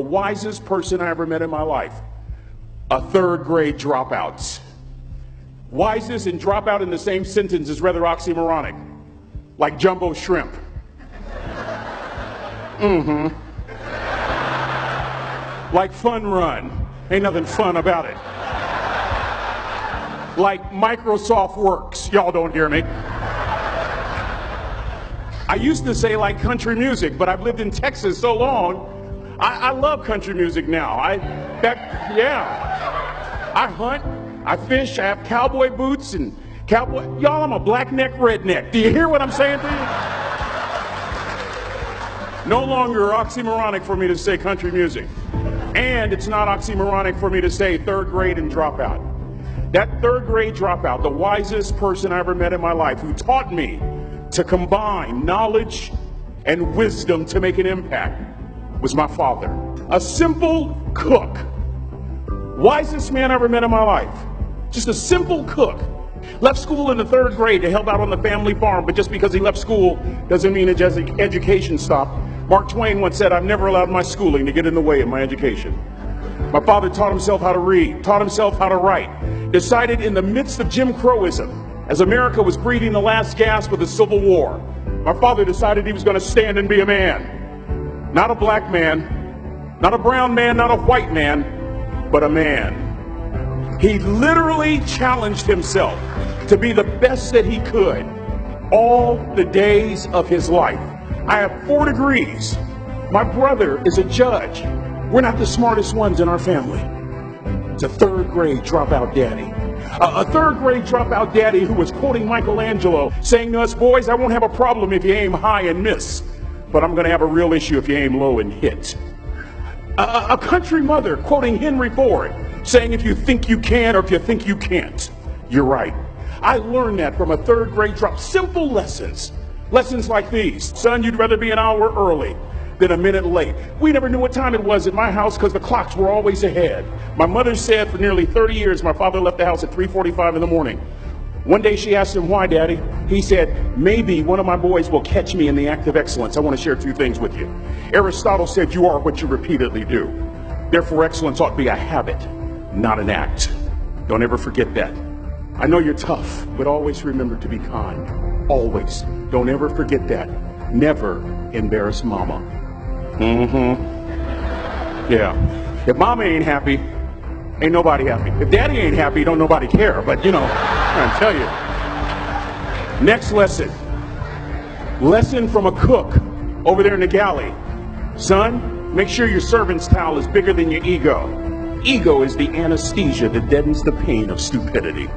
wisest person I ever met in my life, a third grade dropout. Wisest and dropout in the same sentence is rather oxymoronic, like jumbo shrimp. Like fun run, ain't nothing fun about it. Like Microsoft Works, y'all don't hear me. I used to say like country music, but I've lived in Texas so long, I love country music now. I hunt, I fish, I have cowboy boots and cowboy, y'all, I'm a black neck redneck. Do you hear what I'm saying to you? No longer oxymoronic for me to say country music. And it's not oxymoronic for me to say third grade and dropout. That third grade dropout, the wisest person I ever met in my life, who taught me to combine knowledge and wisdom to make an impact, was my father. A simple cook. Wisest man I ever met in my life. Just a simple cook. Left school in the third grade to help out on the family farm, but just because he left school doesn't mean his education stopped. Mark Twain once said, "I've never allowed my schooling to get in the way of my education." My father taught himself how to read, taught himself how to write, decided in the midst of Jim Crowism, as America was breathing the last gasp of the Civil War, my father decided he was going to stand and be a man. Not a black man, not a brown man, not a white man, but a man. He literally challenged himself to be the best that he could all the days of his life. I have 4 degrees. My brother is a judge. We're not the smartest ones in our family. It's a third grade dropout daddy. A third grade dropout daddy who was quoting Michelangelo, saying to us, "Boys, I won't have a problem if you aim high and miss, but I'm going to have a real issue if you aim low and hit." A country mother quoting Henry Ford, saying, "If you think you can or if you think you can't, you're right." I learned that from a third grade drop. Simple lessons. Lessons like these. Son, you'd rather be an hour early than a minute late. We never knew what time it was at my house because the clocks were always ahead. My mother said for nearly 30 years my father left the house at 3:45 in the morning. One day she asked him, "Why, Daddy?" He said, "Maybe one of my boys will catch me in the act of excellence." I want to share 2 things with you. Aristotle said, "You are what you repeatedly do." Therefore, excellence ought to be a habit, not an act. Don't ever forget that. I know you're tough, but always remember to be kind. Always. Don't ever forget that. Never embarrass mama. Yeah. If mama ain't happy, ain't nobody happy. If daddy ain't happy, don't nobody care. But I'm trying to tell you. Next lesson. Lesson from a cook over there in the galley. Son, make sure your servant's towel is bigger than your ego. Ego is the anesthesia that deadens the pain of stupidity.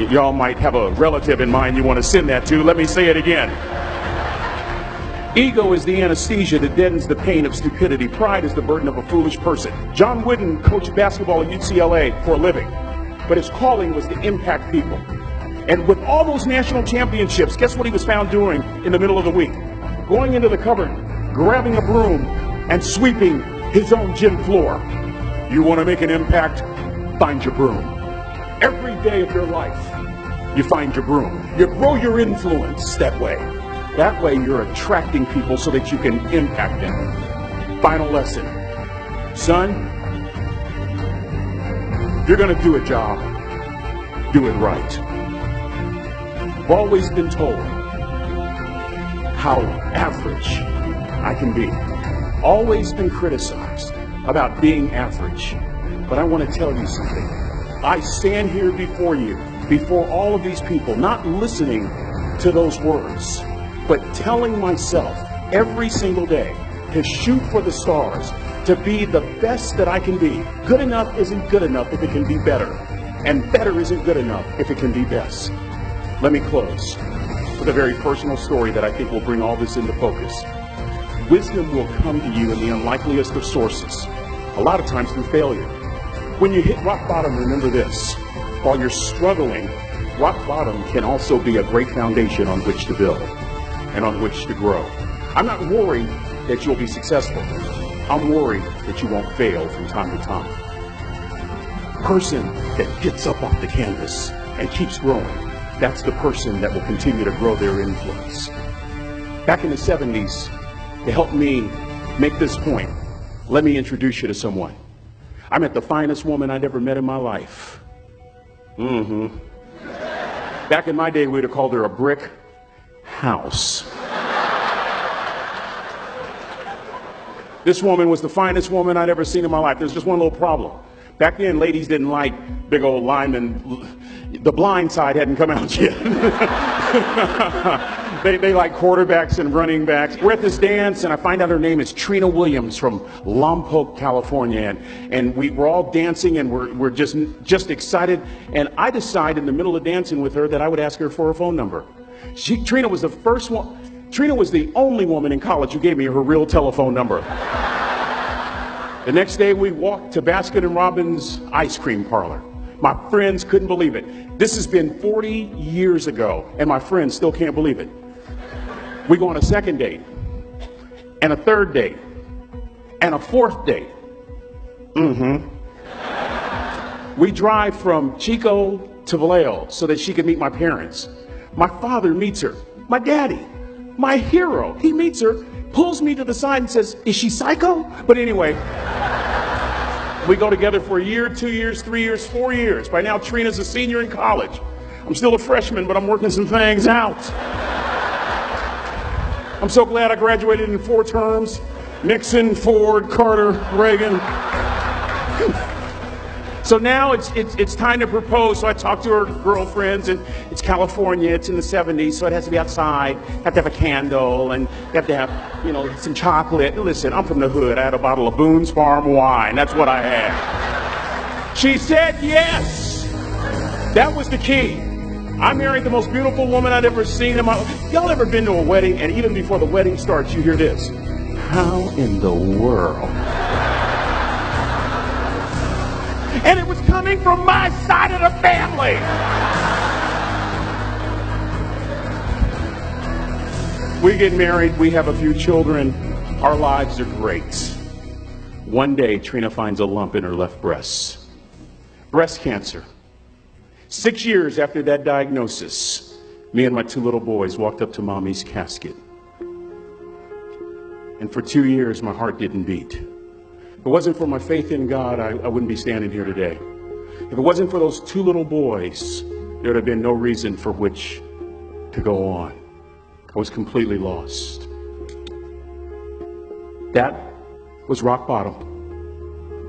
Y'all might have a relative in mind you want to send that to. Let me say it again. Ego is the anesthesia that deadens the pain of stupidity. Pride is the burden of a foolish person. John Wooden coached basketball at UCLA for a living, but his calling was to impact people. And with all those national championships, guess what he was found doing in the middle of the week? Going into the cupboard, grabbing a broom, and sweeping his own gym floor. You want to make an impact? Find your broom. Every day of your life, you find your broom. You grow your influence that way. That way you're attracting people so that you can impact them. Final lesson. Son, if you're going to do a job, do it right. I've always been told how average I can be. Always been criticized about being average. But I want to tell you something. I stand here before you, before all of these people, not listening to those words, but telling myself every single day to shoot for the stars, to be the best that I can be. Good enough isn't good enough if it can be better, and better isn't good enough if it can be best. Let me close with a very personal story that I think will bring all this into focus. Wisdom will come to you in the unlikeliest of sources, a lot of times through failure. When you hit rock bottom, remember this. While you're struggling, rock bottom can also be a great foundation on which to build and on which to grow. I'm not worried that you'll be successful. I'm worried that you won't fail from time to time. The person that gets up off the canvas and keeps growing, that's the person that will continue to grow their influence. Back in the 70s, to help me make this point, Let me introduce you to someone. I met the finest woman I'd ever met in my life. Back in my day, we'd have called her a brick house. This woman was the finest woman I'd ever seen in my life. There's just one little problem. Back then, ladies didn't like big old linemen. The blind side hadn't come out yet. They like quarterbacks and running backs. We're at this dance, and I find out her name is Trina Williams from Lompoc, California. And we're all dancing, and we're just excited. And I decide in the middle of dancing with her that I would ask her for her phone number. Trina was the first one. Trina was the only woman in college who gave me her real telephone number. The next day, we walked to Baskin & Robbins ice cream parlor. My friends couldn't believe it. This has been 40 years ago, and my friends still can't believe it. We go on a second date, and a third date, and a fourth date. We drive from Chico to Vallejo so that she could meet my parents. My father meets her. My daddy, my hero, he meets her, pulls me to the side and says, "Is she psycho?" But anyway, we go together for a year, 2 years, 3 years, 4 years. By now, Trina's a senior in college. I'm still a freshman, but I'm working some things out. I'm so glad I graduated in 4 terms. Nixon, Ford, Carter, Reagan. So now it's time to propose. So I talk to her girlfriends, and it's California. It's in the 70s, so it has to be outside. Have to have a candle, and you have to have, some chocolate. Listen, I'm from the hood. I had a bottle of Boone's Farm wine. That's what I had. She said yes. That was the key. I married the most beautiful woman I'd ever seen in my life. Y'all ever been to a wedding, and even before the wedding starts, you hear this? How in the world? And it was coming from my side of the family. We get married, we have a few children, our lives are great. One day, Trina finds a lump in her left breast. Breast cancer. 6 years after that diagnosis, me and my 2 little boys walked up to Mommy's casket. And for 2 years, my heart didn't beat. If it wasn't for my faith in God, I wouldn't be standing here today. If it wasn't for those 2 little boys, there would have been no reason for which to go on. I was completely lost. That was rock bottom.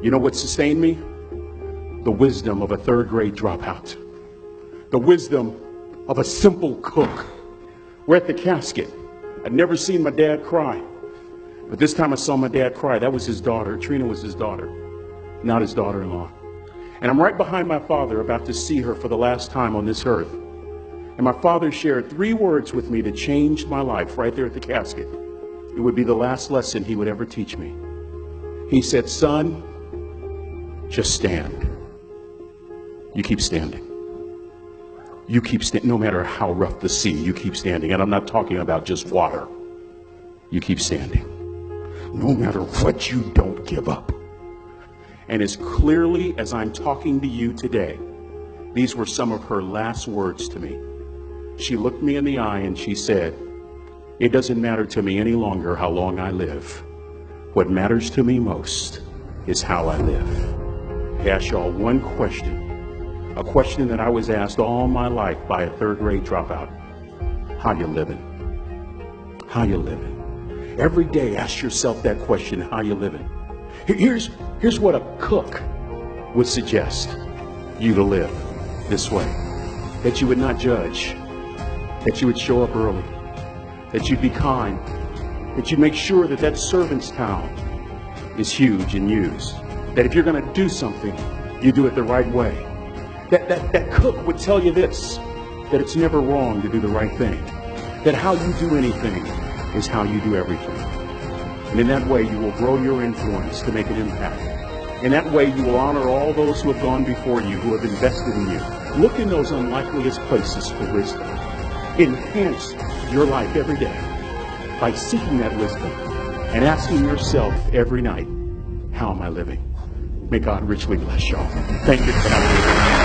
You know what sustained me? The wisdom of a 3rd grade dropout. The wisdom of a simple cook. We're at the casket. I'd never seen my dad cry. But this time I saw my dad cry. That was his daughter. Trina was his daughter, not his daughter-in-law. And I'm right behind my father, about to see her for the last time on this earth. And my father shared 3 words with me that changed my life right there at the casket. It would be the last lesson he would ever teach me. He said, "Son, just stand. You keep standing. You keep standing, no matter how rough the sea, you keep standing." And I'm not talking about just water. You keep standing. No matter what, you don't give up. And as clearly as I'm talking to you today, these were some of her last words to me. She looked me in the eye and she said, "It doesn't matter to me any longer how long I live. What matters to me most is how I live." I ask y'all one question, a question that I was asked all my life by a 3rd grade dropout. How you living? How you living? Every day, ask yourself that question, how you living? Here's what a cook would suggest you to live this way. That you would not judge, that you would show up early, that you'd be kind, that you'd make sure that that servant's towel is huge and used, that if you're going to do something, you do it the right way. That cook would tell you this, that it's never wrong to do the right thing, that how you do anything is how you do everything. And in that way, you will grow your influence to make an impact. In that way, you will honor all those who have gone before you, who have invested in you. Look in those unlikeliest places for wisdom. Enhance your life every day by seeking that wisdom and asking yourself every night, how am I living? May God richly bless y'all. Thank you for having me.